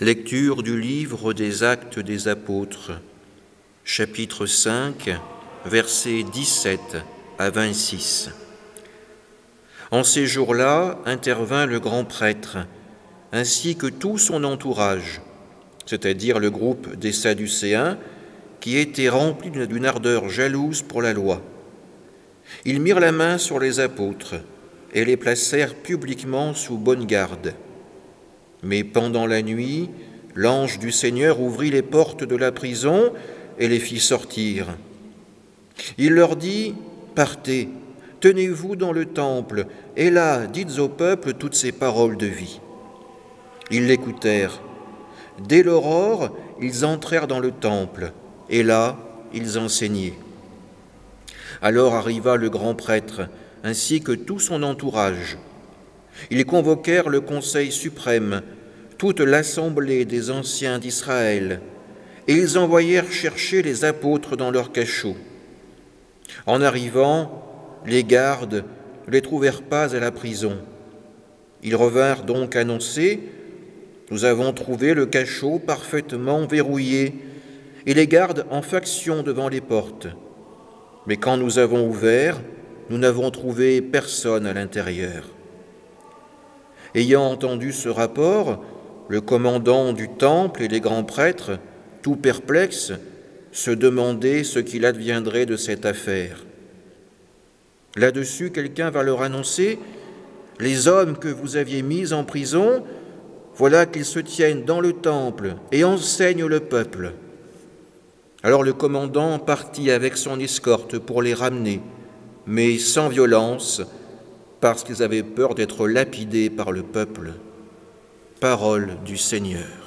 Lecture du livre des Actes des Apôtres, chapitre 5, versets 17 à 26. En ces jours-là intervint le grand prêtre, ainsi que tout son entourage, c'est-à-dire le groupe des Sadducéens, qui étaient remplis d'une ardeur jalouse pour la loi. Ils mirent la main sur les apôtres et les placèrent publiquement sous bonne garde. Mais pendant la nuit, l'ange du Seigneur ouvrit les portes de la prison et les fit sortir. Il leur dit : « Partez, tenez-vous dans le temple, et là, dites au peuple toutes ces paroles de vie. » Ils l'écoutèrent. Dès l'aurore, ils entrèrent dans le temple, et là, ils enseignaient. Alors arriva le grand prêtre, ainsi que tout son entourage. Ils convoquèrent le Conseil suprême, toute l'assemblée des anciens d'Israël, et ils envoyèrent chercher les apôtres dans leurs cachots. En arrivant, les gardes ne les trouvèrent pas à la prison. Ils revinrent donc annoncer : « Nous avons trouvé le cachot parfaitement verrouillé et les gardes en faction devant les portes. Mais quand nous avons ouvert, nous n'avons trouvé personne à l'intérieur. » Ayant entendu ce rapport, le commandant du temple et les grands prêtres, tout perplexes, se demandaient ce qu'il adviendrait de cette affaire. Là-dessus, quelqu'un va leur annoncer : « Les hommes que vous aviez mis en prison, voilà qu'ils se tiennent dans le temple et enseignent le peuple. » Alors le commandant partit avec son escorte pour les ramener, mais sans violence, parce qu'ils avaient peur d'être lapidés par le peuple. Parole du Seigneur.